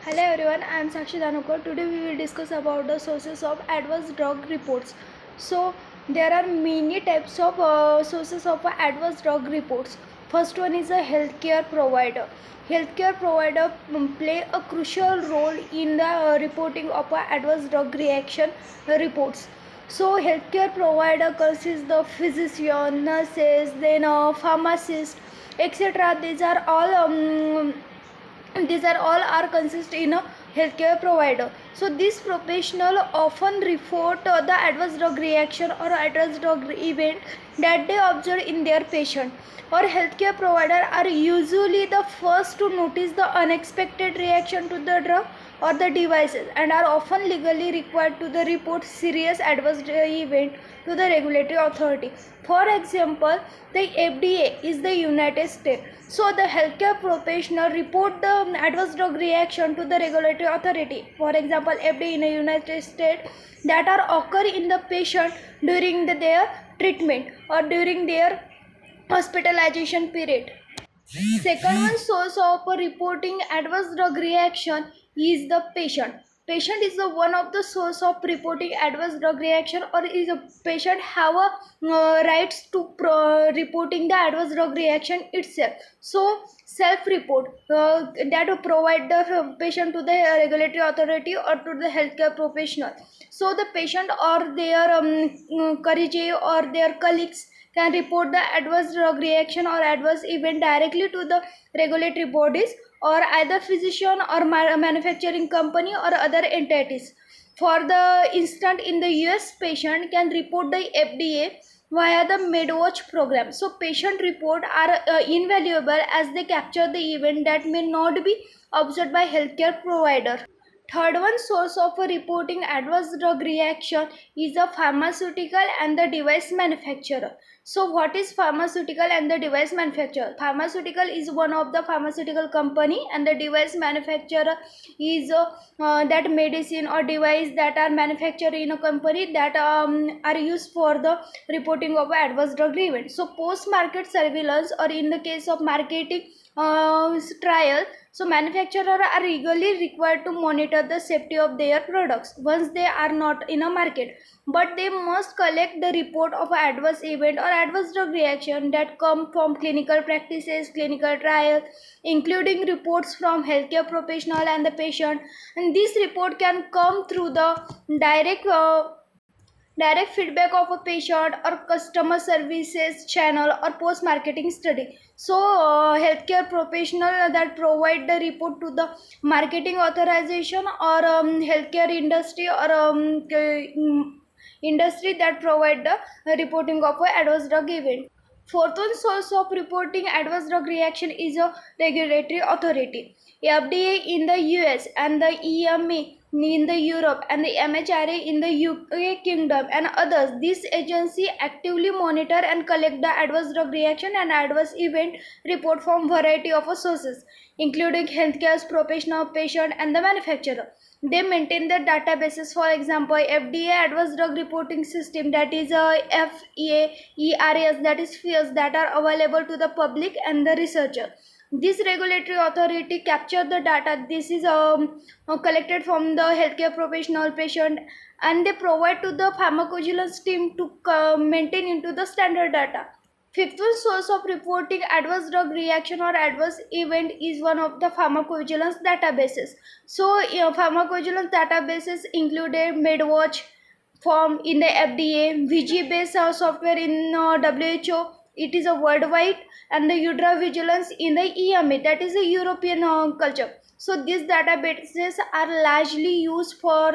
Hello everyone, I am Sakshi Danukar. Today we will discuss about the sources of adverse drug reports. So there are many types of sources of adverse drug reports. First one is a healthcare provider. Healthcare provider play a crucial role in the reporting of adverse drug reaction reports. So healthcare provider consists the physician, nurses, then pharmacist, etc. These are all are consist in a healthcare provider. So this professional often report the adverse drug reaction or adverse drug event that they observe in their patient, or healthcare provider are usually the first to notice the unexpected reaction to the drug or the devices, and are often legally required to the report serious adverse event to the regulatory authority. For example, the FDA is the United States. So the healthcare professional report the adverse drug reaction to the regulatory authority. For example, FDA in the United States that are occur in the patient during their treatment or during their hospitalization period. Second one source of reporting adverse drug reaction is the patient. Patient is the one of the source of reporting adverse drug reaction, or is a patient have a rights to reporting the adverse drug reaction itself. So self-report that provide the patient to the regulatory authority or to the healthcare professional. So the patient or their colleague or their colleagues can report the adverse drug reaction or adverse event directly to the regulatory bodies or either physician or manufacturing company or other entities. For the instant, in the US, patient can report the FDA via the MedWatch program. So patient report are invaluable as they capture the event that may not be observed by healthcare provider. Third one source of a reporting adverse drug reaction is a pharmaceutical and the device manufacturer. So what is pharmaceutical and the device manufacturer? Pharmaceutical is one of the pharmaceutical company, and the device manufacturer is that medicine or device that are manufactured in a company that are used for the reporting of adverse drug event. So post market surveillance, or in the case of marketing trial, so manufacturers are legally required to monitor the safety of their products once they are not in a market, but they must collect the report of adverse event or adverse drug reaction that come from clinical practices, clinical trials, including reports from healthcare professional and the patient. And this report can come through the direct direct feedback of a patient or customer services channel or post marketing study. So healthcare professional that provide the report to the marketing authorization, or healthcare industry or industry that provide the reporting of a adverse drug event. Fourth one source of reporting adverse drug reaction is a regulatory authority. FDA in the US and the EMA in the Europe and the MHRA in the UK Kingdom and others. This agency actively monitor and collect the adverse drug reaction and adverse event report from variety of sources, including healthcare professional, patient, and the manufacturer. They maintain the databases. For example, FDA adverse drug reporting system, that is a FEAERS, that is FEARS, that are available to the public and the researcher. This regulatory authority capture the data. This is collected from the healthcare professional, patient, and they provide to the pharmacovigilance team to maintain into the standard data. Fifth one source of reporting adverse drug reaction or adverse event is one of the pharmacovigilance databases. So pharmacovigilance databases included MedWatch form in the FDA, VG-based software in WHO. It is a worldwide, and the Udra Vigilance in the EMA, that is a European culture. So these databases are largely used for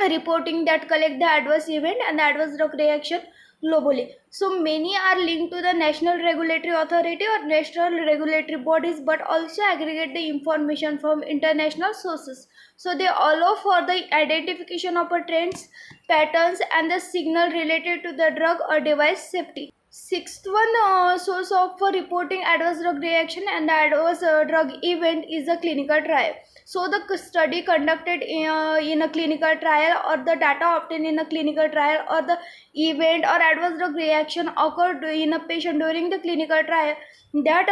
reporting that collect the adverse event and the adverse drug reaction globally. So many are linked to the national regulatory authority or national regulatory bodies, but also aggregate the information from international sources. So they allow for the identification of trends, patterns, and the signal related to the drug or device safety. Sixth one source of reporting adverse drug reaction and adverse drug event is a clinical trial. So the study conducted in a clinical trial, or the data obtained in a clinical trial, or the event or adverse drug reaction occurred in a patient during the clinical trial, that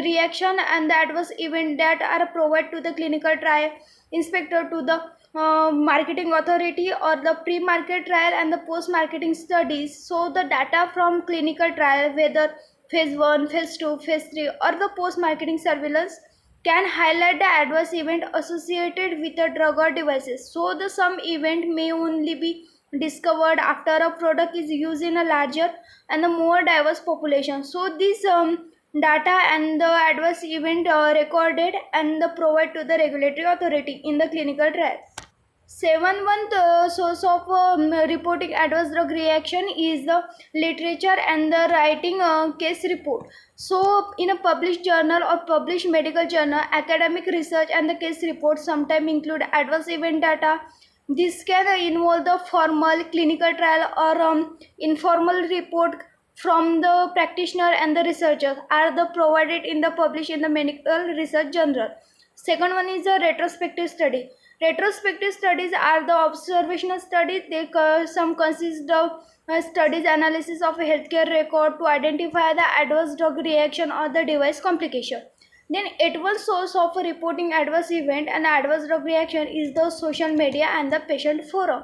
reaction and the adverse event that are provided to the clinical trial inspector, to the marketing authority, or the pre-market trial and the post-marketing studies. So the data from clinical trial, whether phase 1, phase 2, phase 3, or the post-marketing surveillance, can highlight the adverse event associated with a drug or devices. So the some event may only be discovered after a product is used in a larger and a more diverse population. So this data and the adverse event recorded and the provide to the regulatory authority in the clinical trial. 7th source of reporting adverse drug reaction is the literature and the writing case report. So in a published journal or published medical journal, academic research and the case reports sometimes include adverse event data. This can involve the formal clinical trial or informal report from the practitioner, and the researchers are the provided in the published in the medical research journal. Second one is a retrospective study. Retrospective studies are the observational studies. They some consist of studies analysis of a healthcare record to identify the adverse drug reaction or the device complication. Then at one source of reporting adverse event and adverse drug reaction is the social media and the patient forum.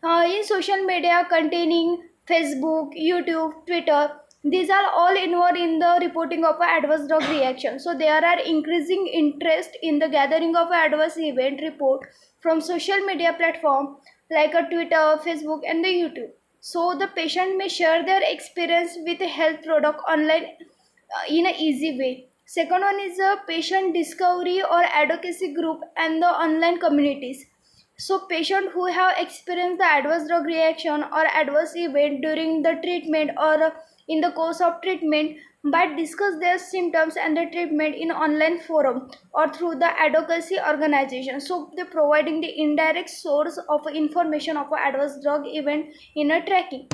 In social media containing Facebook, YouTube, Twitter, these are all involved in the reporting of adverse drug reaction. So there are increasing interest in the gathering of adverse event report from social media platform like a Twitter, Facebook, and the YouTube. So the patient may share their experience with a health product online in an easy way. Second one is a patient discovery or advocacy group and the online communities. So patients who have experienced the adverse drug reaction or adverse event during the treatment or in the course of treatment, but discuss their symptoms and the treatment in online forum or through the advocacy organization. So they're providing the indirect source of information of adverse drug event in a tracking.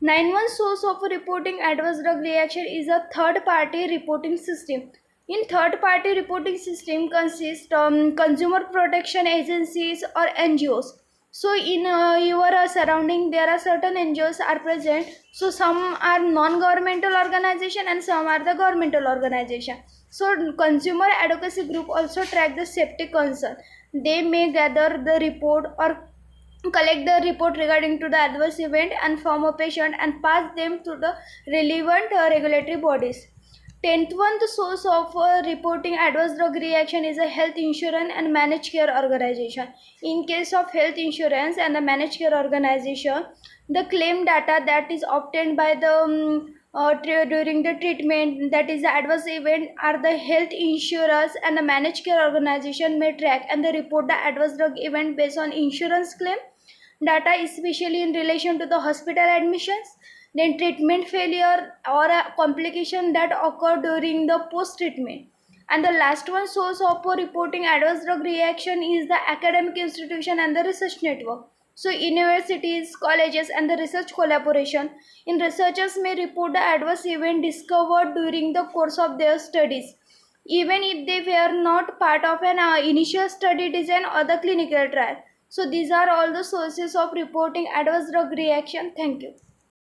9-1 source of reporting adverse drug reaction is a third party reporting system. In third party reporting system consists consumer protection agencies or NGOs. So in your surrounding there are certain NGOs are present. So some are non-governmental organization and some are the governmental organization. So consumer advocacy group also track the safety concern. They may gather the report or collect the report regarding to the adverse event and form a patient and pass them to the relevant regulatory bodies. 10th one, the source of reporting adverse drug reaction is a health insurance and managed care organization. In case of health insurance and the managed care organization, the claim data that is obtained by the during the treatment, that is the adverse event, are the health insurers and the managed care organization may track and they report the adverse drug event based on insurance claim data, especially in relation to the hospital admissions, then treatment failure or a complication that occur during the post treatment. And the last one source of reporting adverse drug reaction is the academic institution and the research network. So universities, colleges, and the research collaboration in researchers may report the adverse event discovered during the course of their studies, even if they were not part of an initial study design or the clinical trial. So these are all the sources of reporting adverse drug reaction. Thank you.